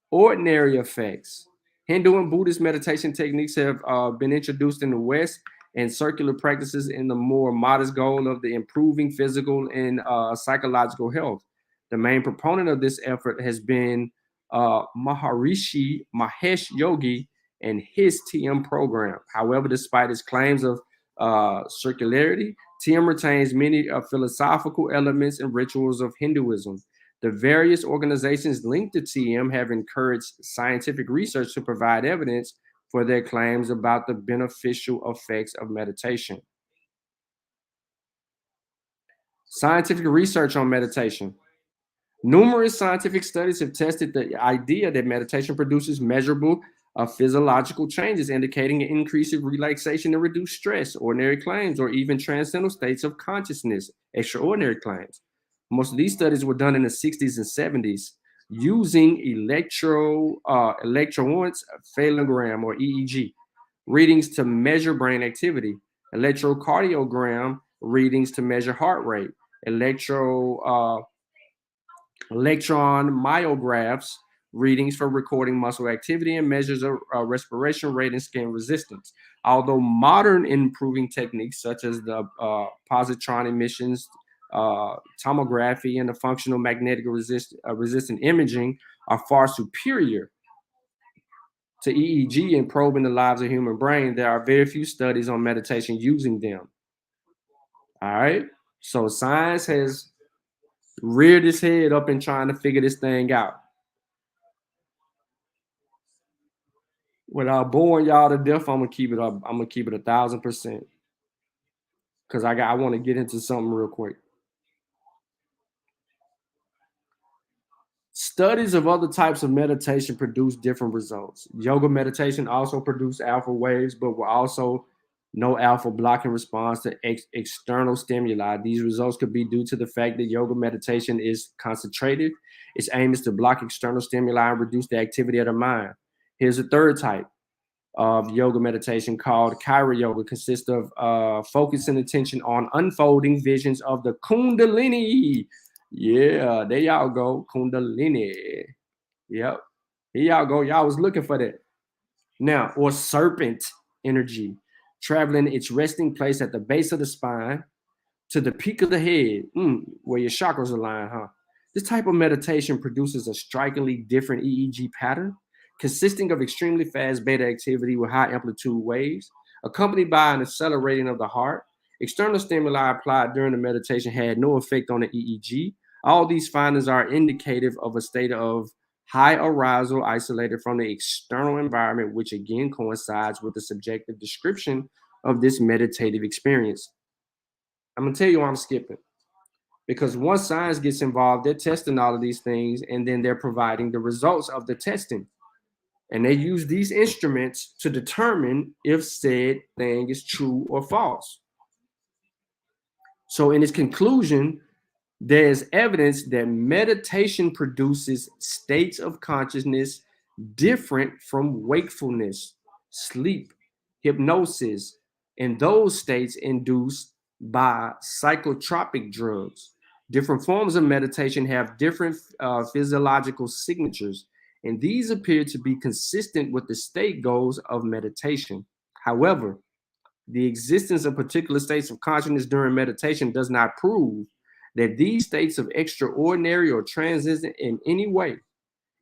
Ordinary effects. Hindu and Buddhist meditation techniques have been introduced in the West, and circular practices in the more modest goal of the improving physical and psychological health. The main proponent of this effort has been Maharishi Mahesh Yogi and his TM program. However, despite its claims of circularity, TM retains many philosophical elements and rituals of Hinduism. The various organizations linked to TM have encouraged scientific research to provide evidence for their claims about the beneficial effects of meditation. Scientific research on meditation. Numerous scientific studies have tested the idea that meditation produces measurable physiological changes, indicating an increase in relaxation and reduced stress, ordinary claims, or even transcendental states of consciousness, extraordinary claims. Most of these studies were done in the 60s and 70s using electroencephalogram or EEG readings to measure brain activity, electrocardiogram readings to measure heart rate, electron myographs readings for recording muscle activity, and measures of respiration rate and skin resistance. Although modern improving techniques such as the positron emissions, tomography, and the functional magnetic resistant imaging are far superior to EEG in probing the lives of human brain, there are very few studies on meditation using them. All right. So science has reared its head up in trying to figure this thing out. Without boring y'all to death, I'm gonna keep it up. I'm gonna keep it 1,000%. Cause I want to get into something real quick. Studies of other types of meditation produce different results. Yoga meditation also produced alpha waves, but were also no alpha blocking response to external stimuli. These results could be due to the fact that yoga meditation is concentrated. Its aim is to block external stimuli and reduce the activity of the mind. Here's a third type of yoga meditation called Kaira Yoga, consists of focusing attention on unfolding visions of the Kundalini. Yeah, there y'all go, Kundalini. Yep, here y'all go. Y'all was looking for that. Now, or serpent energy, traveling its resting place at the base of the spine to the peak of the head, where your chakras align, huh? This type of meditation produces a strikingly different EEG pattern, consisting of extremely fast beta activity with high amplitude waves, accompanied by an accelerating of the heart. External stimuli applied during the meditation had no effect on the EEG. All these findings are indicative of a state of high arousal isolated from the external environment, which again coincides with the subjective description of this meditative experience. I'm going to tell you why I'm skipping. Because once science gets involved, they're testing all of these things, and then they're providing the results of the testing. And they use these instruments to determine if said thing is true or false. So in its conclusion, there's evidence that meditation produces states of consciousness different from wakefulness, sleep, hypnosis, and those states induced by psychotropic drugs. Different forms of meditation have different physiological signatures, and these appear to be consistent with the state goals of meditation. However, the existence of particular states of consciousness during meditation does not prove that these states are extraordinary or transcendent in any way.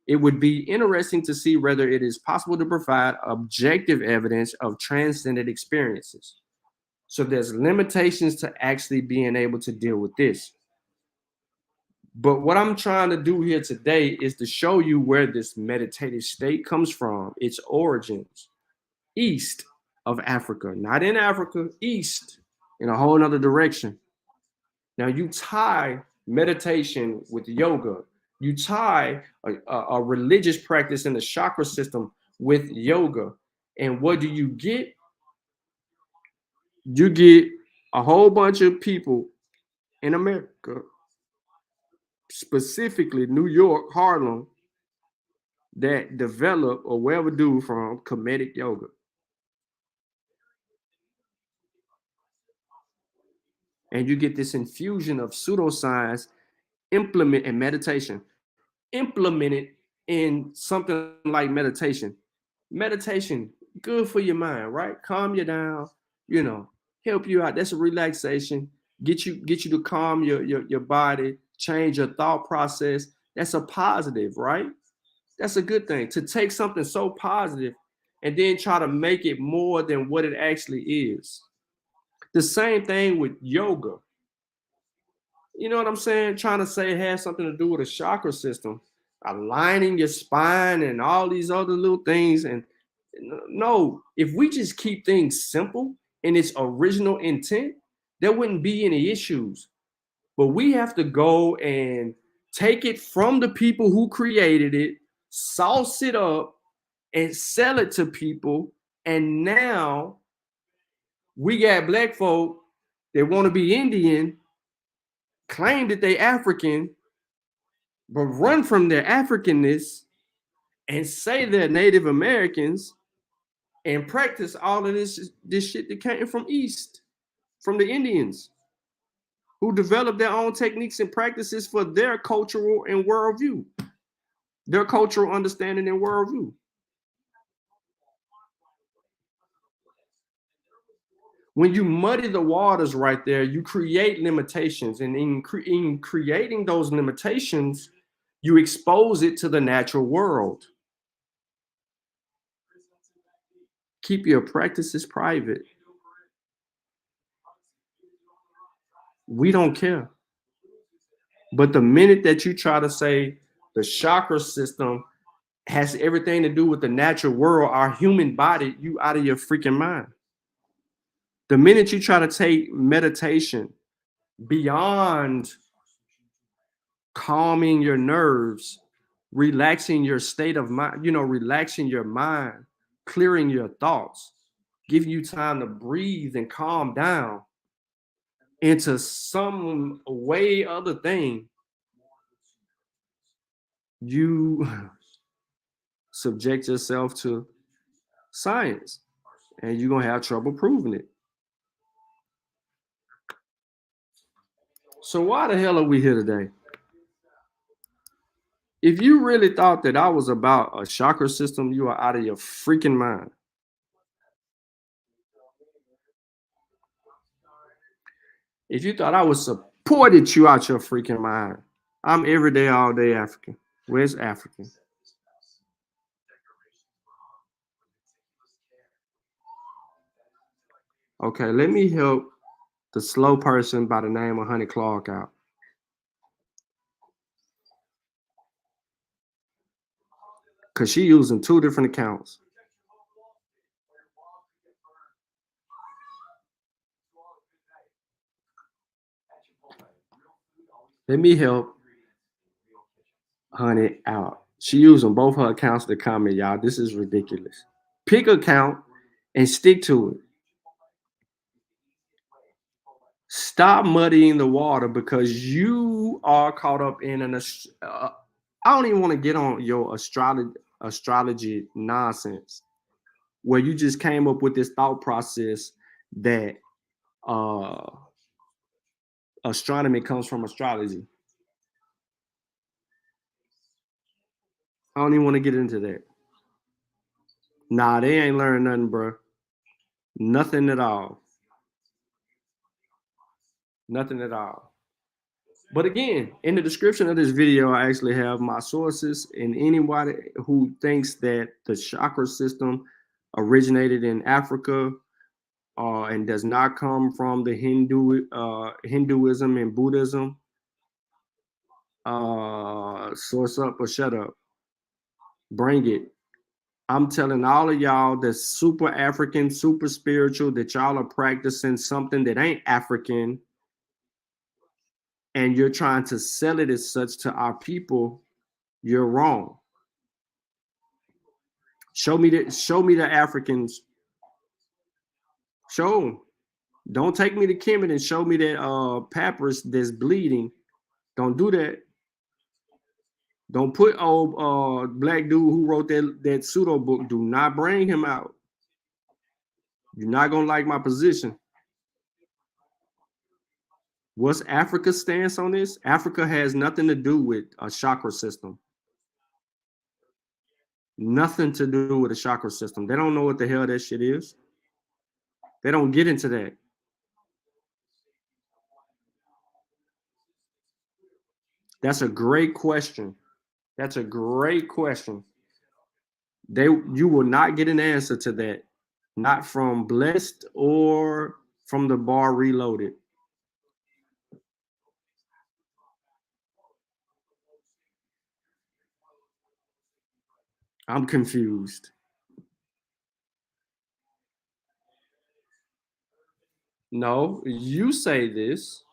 It would be interesting to see whether it is possible to provide objective evidence of transcendent experiences. So there's limitations to actually being able to deal with this. But what I'm trying to do here today is to show you where this meditative state comes from, its origins, east of Africa, not in Africa, east, in a whole other direction. Now you tie meditation with yoga, you tie a religious practice in the chakra system with yoga, and what do you get? You get a whole bunch of people in America, specifically New York, Harlem, that develop or wherever do from Kemetic yoga. And you get this infusion of pseudoscience implemented in something like meditation. Meditation, good for your mind, right? Calm you down, help you out. That's a relaxation. Get you to calm your body, change your thought process. That's a positive, right? That's a good thing. To take something so positive and then try to make it more than what it actually is. The same thing with yoga. You know what I'm saying? Trying to say it has something to do with a chakra system, aligning your spine and all these other little things. And no, if we just keep things simple in its original intent, there wouldn't be any issues. But we have to go and take it from the people who created it, sauce it up, and sell it to people. And now we got black folk that want to be Indian, claim that they African, but run from their Africanness and say they're Native Americans and practice all of this shit that came from East, from the Indians, who developed their own techniques and practices for their cultural and worldview, their cultural understanding and worldview. When you muddy the waters right there, you create limitations. And in creating those limitations, you expose it to the natural world. Keep your practices private. We don't care. But the minute that you try to say the chakra system has everything to do with the natural world, our human body, you out of your freaking mind. The minute you try to take meditation beyond calming your nerves, relaxing your state of mind, relaxing your mind, clearing your thoughts, giving you time to breathe and calm down into some way other thing, you subject yourself to science and you're going to have trouble proving it. So why the hell are we here today? If you really thought that I was about a chakra system, you are out of your freaking mind. If you thought I would supported you out your freaking mind, I'm every day, all day African. Where's African? Okay, let me help the slow person by the name of Honey Clark out. Because she using 2 different accounts. Let me help Honey out. She using both her accounts to comment, y'all. This is ridiculous. Pick an account and stick to it. Stop muddying the water because you are caught up in an I don't even want to get on your astrology nonsense where you just came up with this thought process that astronomy comes from astrology. I don't even want to get into that. Nah, they ain't learned nothing, bro. Nothing at all. Nothing at all. But again, in the description of this video, I actually have my sources, and anybody who thinks that the chakra system originated in Africa and does not come from the Hinduism and Buddhism, source up or shut up. Bring it. I'm telling all of y'all that's super African, super spiritual, that y'all are practicing something that ain't African, and you're trying to sell it as such to our people, you're wrong. Show me the Africans. Show them. Don't take me to Kemet and show me that papyrus that's bleeding. Don't do that. Don't put old black dude who wrote that pseudo book. Do not bring him out. You're not gonna like my position. What's Africa's stance on this? Africa has nothing to do with a chakra system. Nothing to do with a chakra system. They don't know what the hell that shit is. They don't get into that. That's a great question. That's a great question. You will not get an answer to that. Not from Blessed or from the Bar Reloaded. I'm confused. No, you say this.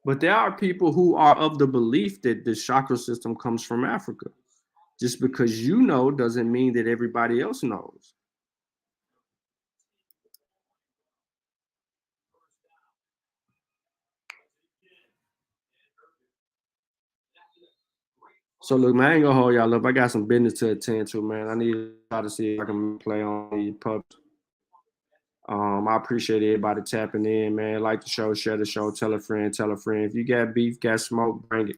But there are people who are of the belief that the chakra system comes from Africa. Just because you know doesn't mean that everybody else knows. So look, man, I ain't gonna hold y'all up. I got some business to attend to, man. I need to try to see if I can play on these pubs. I appreciate everybody tapping in, man. Like the show, share the show, tell a friend, tell a friend. If you got beef, got smoke, bring it.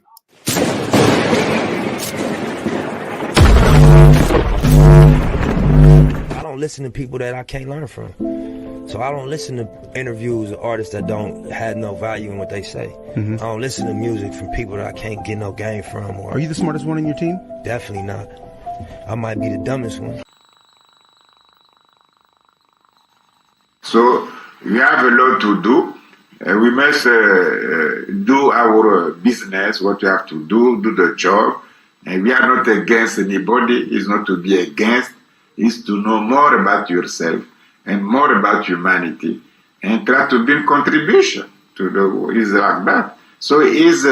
I don't listen to people that I can't learn from. So I don't listen to interviews of artists that don't have no value in what they say. Mm-hmm. I don't listen to music from people that I can't get no game from. Or are you the smartest one on your team? Definitely not. I might be the dumbest one. So we have a lot to do. We must do our business, what we have to do the job. And we are not against anybody. It's not to be against. It's to know more about yourself and more about humanity and try to bring contribution to the world. It's like that. So is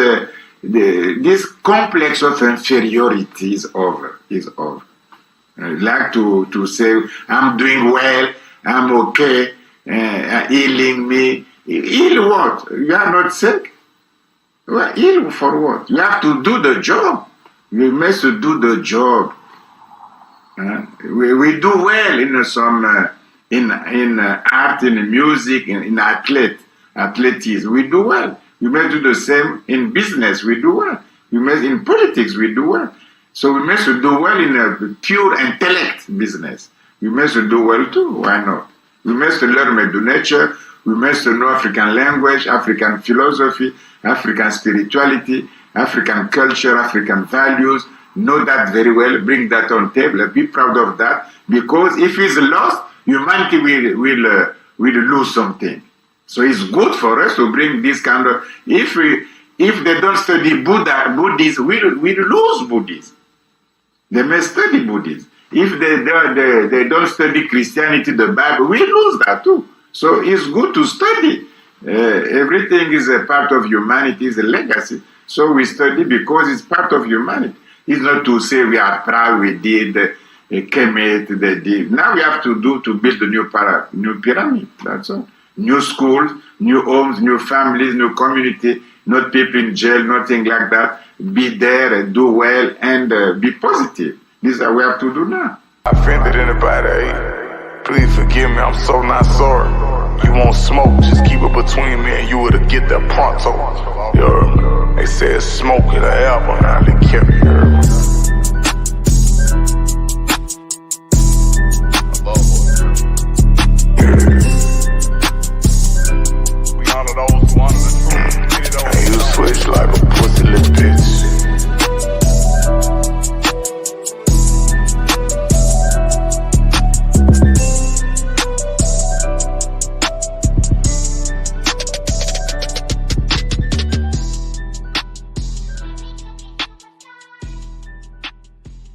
this complex of inferiority is over. Is over. Like to say, I'm doing well, I'm okay, healing me. Heal what? You are not sick. Well, heal for what? You have to do the job. You must do the job. We do well in some in art, in music, in athletics. We do well. We must do the same in business. We do well. We must in politics. We do well. So we must do well in a pure intellect business. We must do well too. Why not? We must learn Medu nature. We must know African language, African philosophy, African spirituality, African culture, African values. Know that very well. Bring that on table. Be proud of that. Because if it's lost, humanity will lose something. So it's good for us to bring this kind of. If they don't study Buddhism, we lose Buddhism. They must study Buddhism. If they don't study Christianity, the Bible, we lose that too. So it's good to study. Everything is a part of humanity, is a legacy. So we study because it's part of humanity. It's not to say we are proud, we did, Kemet, they did. Now we have to build a new pyramid. That's all. New schools, new homes, new families, new community, not people in jail, nothing like that. Be there and do well and be positive. This is what we have to do now. I offended anybody, please forgive me, I'm so not sorry. You won't smoke, just keep it between me and you to get that pronto. They said smoke in the album, now they kept it.